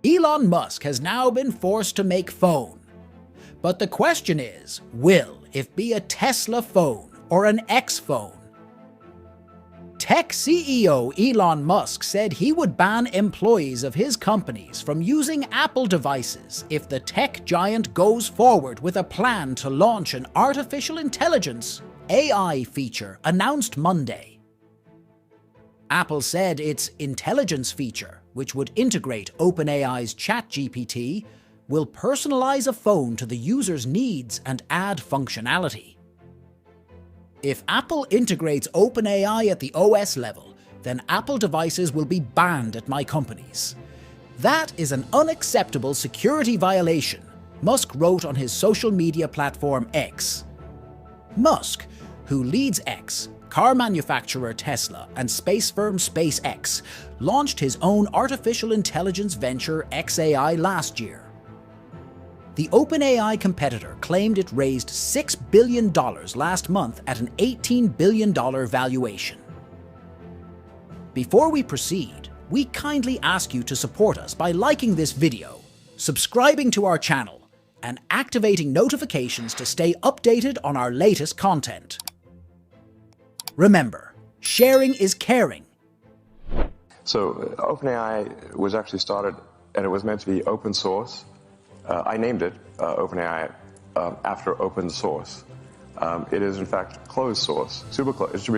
Elon Musk has now been forced to make phone. But the question is, will it be a Tesla phone or an X phone? Tech CEO Elon Musk said he would ban employees of his companies from using Apple devices if the tech giant goes forward with a plan to launch an artificial intelligence AI feature announced Monday. Apple said its intelligence feature, which would integrate OpenAI's ChatGPT, will personalize a phone to the user's needs and add functionality. If Apple integrates OpenAI at the OS level, then Apple devices will be banned at my companies. That is an unacceptable security violation, Musk wrote on his social media platform X. Musk, who leads X, car manufacturer Tesla, and space firm SpaceX, launched his own artificial intelligence venture xAI last year. The OpenAI competitor claimed it raised $6 billion last month at an $18 billion valuation. Before we proceed, we kindly ask you to support us by liking this video, subscribing to our channel, and activating notifications to stay updated on our latest content. Remember, sharing is caring. So OpenAI was actually started, and it was meant to be open source. I named it OpenAI after open source. It is in fact closed source, super closed.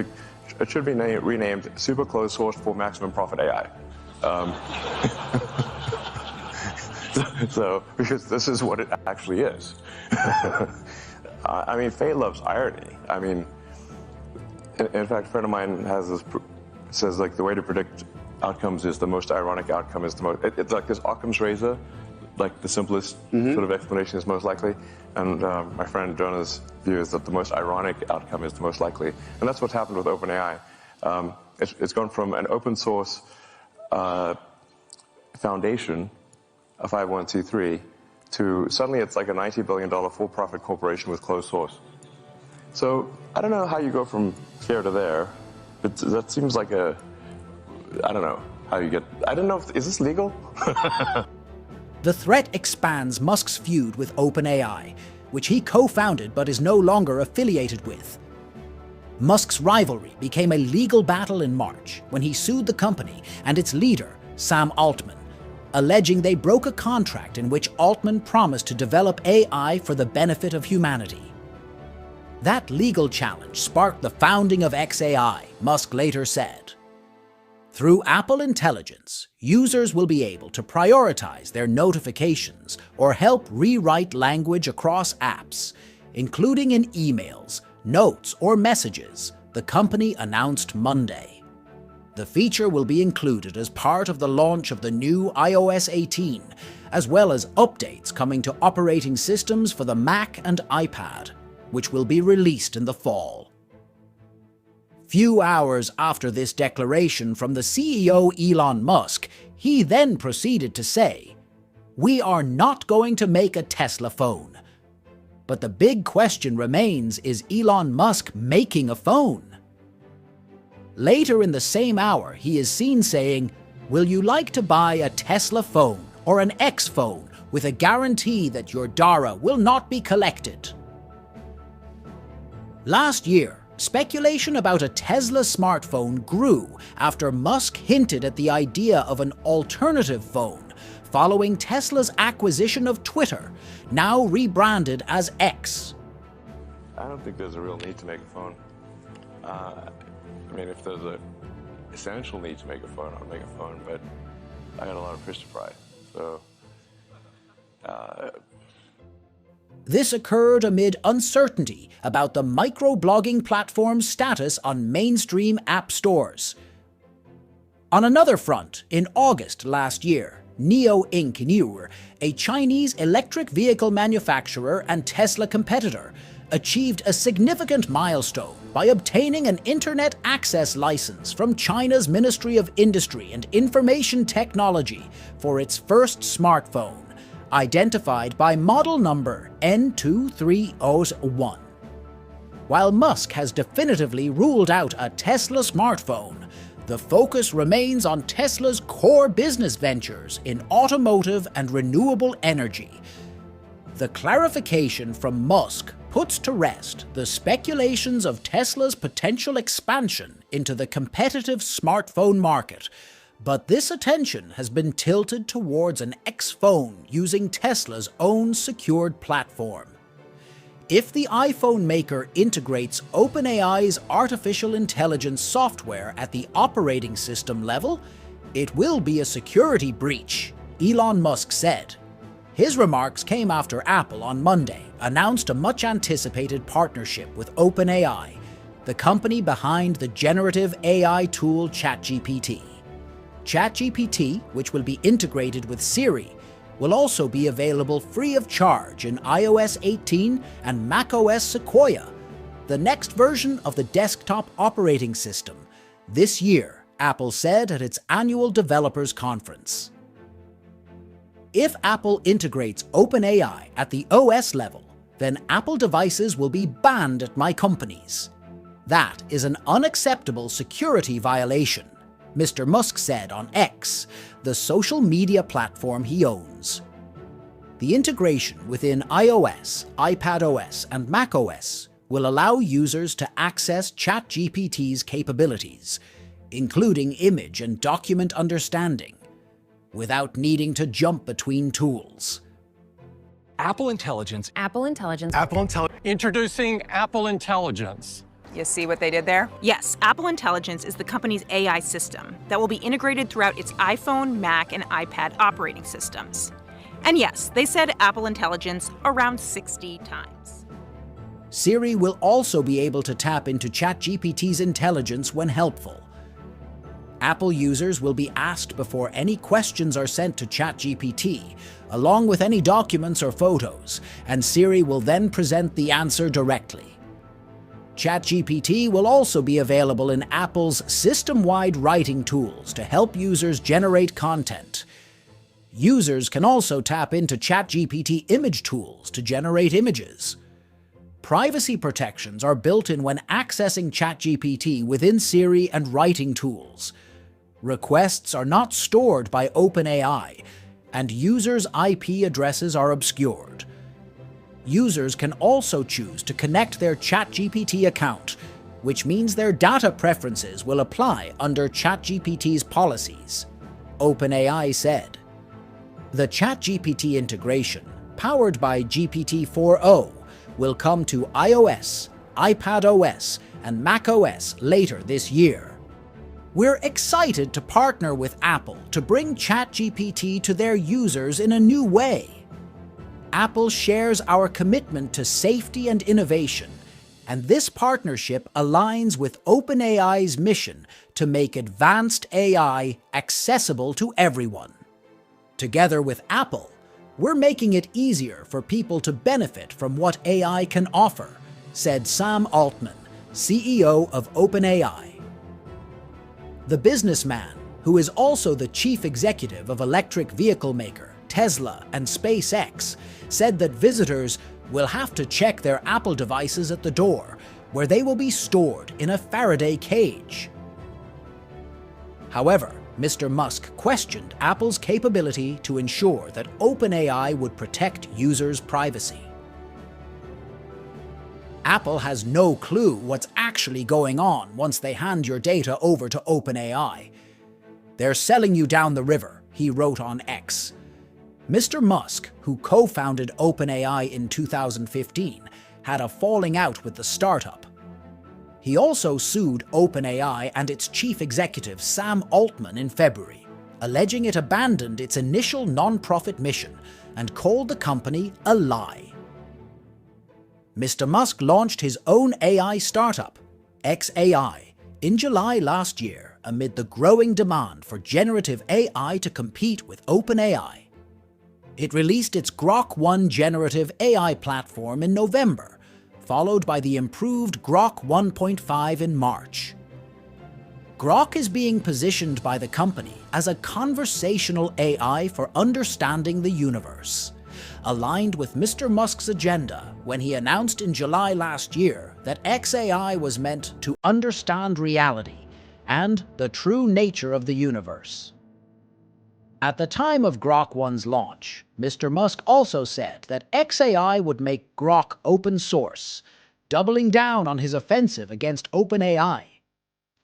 It should be renamed super closed source for maximum profit AI. So because this is what it actually is. I mean, fate loves irony. I mean, in fact, a friend of mine has this says like the way to predict outcomes is the most ironic outcome is the most. It's like this Occam's razor. Like the simplest sort of explanation is most likely, and my friend Jonah's view is that the most ironic outcome is the most likely, and that's what's happened with OpenAI. It's gone from an open source foundation, a 501c3, to suddenly it's like a $90 billion for-profit corporation with closed source. So I don't know how you go from here to there. That seems like I don't know how you get. I don't know is this legal? The threat expands Musk's feud with OpenAI, which he co-founded but is no longer affiliated with. Musk's rivalry became a legal battle in March when he sued the company and its leader, Sam Altman, alleging they broke a contract in which Altman promised to develop AI for the benefit of humanity. That legal challenge sparked the founding of xAI, Musk later said. Through Apple Intelligence, users will be able to prioritize their notifications or help rewrite language across apps, including in emails, notes, or messages, the company announced Monday. The feature will be included as part of the launch of the new iOS 18, as well as updates coming to operating systems for the Mac and iPad, which will be released in the fall. Few hours after this declaration from the CEO Elon Musk, he then proceeded to say, "We are not going to make a Tesla phone." But the big question remains, is Elon Musk making a phone? Later in the same hour, he is seen saying, "Will you like to buy a Tesla phone or an X phone with a guarantee that your data will not be collected?" Last year, speculation about a Tesla smartphone grew after Musk hinted at the idea of an alternative phone following Tesla's acquisition of Twitter, now rebranded as X. I don't think there's a real need to make a phone. I mean, if there's an essential need to make a phone, I'll make a phone, but I got a lot of fish to fry, so... This occurred amid uncertainty about the microblogging platform's status on mainstream app stores. On another front, in August last year, NIO Inc., a Chinese electric vehicle manufacturer and Tesla competitor, achieved a significant milestone by obtaining an internet access license from China's Ministry of Industry and Information Technology for its first smartphone, identified by model number N2301. While Musk has definitively ruled out a Tesla smartphone, The focus remains on Tesla's core business ventures in automotive and renewable energy. The clarification from Musk puts to rest the speculations of Tesla's potential expansion into the competitive smartphone market, but this attention has been tilted towards an X phone using Tesla's own secured platform. If the iPhone maker integrates OpenAI's artificial intelligence software at the operating system level, it will be a security breach, Elon Musk said. His remarks came after Apple on Monday announced a much-anticipated partnership with OpenAI, the company behind the generative AI tool ChatGPT. ChatGPT, which will be integrated with Siri, will also be available free of charge in iOS 18 and macOS Sequoia, the next version of the desktop operating system, this year, Apple said at its annual developers conference. If Apple integrates OpenAI at the OS level, then Apple devices will be banned at my companies. That is an unacceptable security violation, Mr. Musk said on X, the social media platform he owns. The integration within iOS, iPadOS, and macOS will allow users to access ChatGPT's capabilities, including image and document understanding, without needing to jump between tools. Apple Intelligence. Apple Intelligence. Apple Intelligence. Introducing Apple Intelligence. You see what they did there? Yes, Apple Intelligence is the company's AI system that will be integrated throughout its iPhone, Mac, and iPad operating systems. And yes, they said Apple Intelligence around 60 times. Siri will also be able to tap into ChatGPT's intelligence when helpful. Apple users will be asked before any questions are sent to ChatGPT, along with any documents or photos, and Siri will then present the answer directly. ChatGPT will also be available in Apple's system-wide writing tools to help users generate content. Users can also tap into ChatGPT image tools to generate images. Privacy protections are built in when accessing ChatGPT within Siri and writing tools. Requests are not stored by OpenAI, and users' IP addresses are obscured. Users can also choose to connect their ChatGPT account, which means their data preferences will apply under ChatGPT's policies, OpenAI said. The ChatGPT integration, powered by GPT-4o, will come to iOS, iPadOS, and macOS later this year. We're excited to partner with Apple to bring ChatGPT to their users in a new way. Apple shares our commitment to safety and innovation, and this partnership aligns with OpenAI's mission to make advanced AI accessible to everyone. Together with Apple, we're making it easier for people to benefit from what AI can offer, said Sam Altman, CEO of OpenAI. The businessman, who is also the chief executive of electric vehicle maker Tesla and SpaceX, said that visitors will have to check their Apple devices at the door, where they will be stored in a Faraday cage. However, Mr. Musk questioned Apple's capability to ensure that OpenAI would protect users' privacy. Apple has no clue what's actually going on once they hand your data over to OpenAI. They're selling you down the river, he wrote on X. Mr. Musk, who co-founded OpenAI in 2015, had a falling out with the startup. He also sued OpenAI and its chief executive Sam Altman in February, alleging it abandoned its initial non-profit mission and called the company a lie. Mr. Musk launched his own AI startup, xAI, in July last year amid the growing demand for generative AI to compete with OpenAI. It released its Grok 1 generative AI platform in November, followed by the improved Grok 1.5 in March. Grok is being positioned by the company as a conversational AI for understanding the universe, aligned with Mr. Musk's agenda when he announced in July last year that xAI was meant to understand reality and the true nature of the universe. At the time of Grok 1's launch, Mr. Musk also said that XAI would make Grok open source, doubling down on his offensive against OpenAI.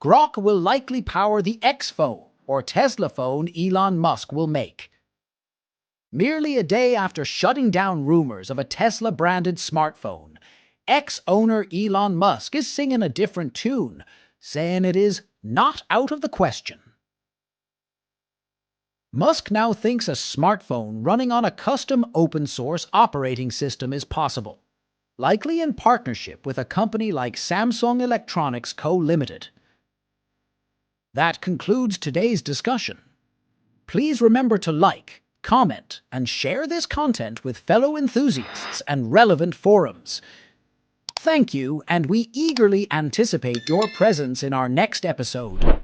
Grok will likely power the X phone, or Tesla phone Elon Musk will make. Merely a day after shutting down rumors of a Tesla-branded smartphone, ex-owner Elon Musk is singing a different tune, saying it is not out of the question. Musk now thinks a smartphone running on a custom open-source operating system is possible, likely in partnership with a company like Samsung Electronics Co. Limited. That concludes today's discussion. Please remember to like, comment, and share this content with fellow enthusiasts and relevant forums. Thank you, and we eagerly anticipate your presence in our next episode.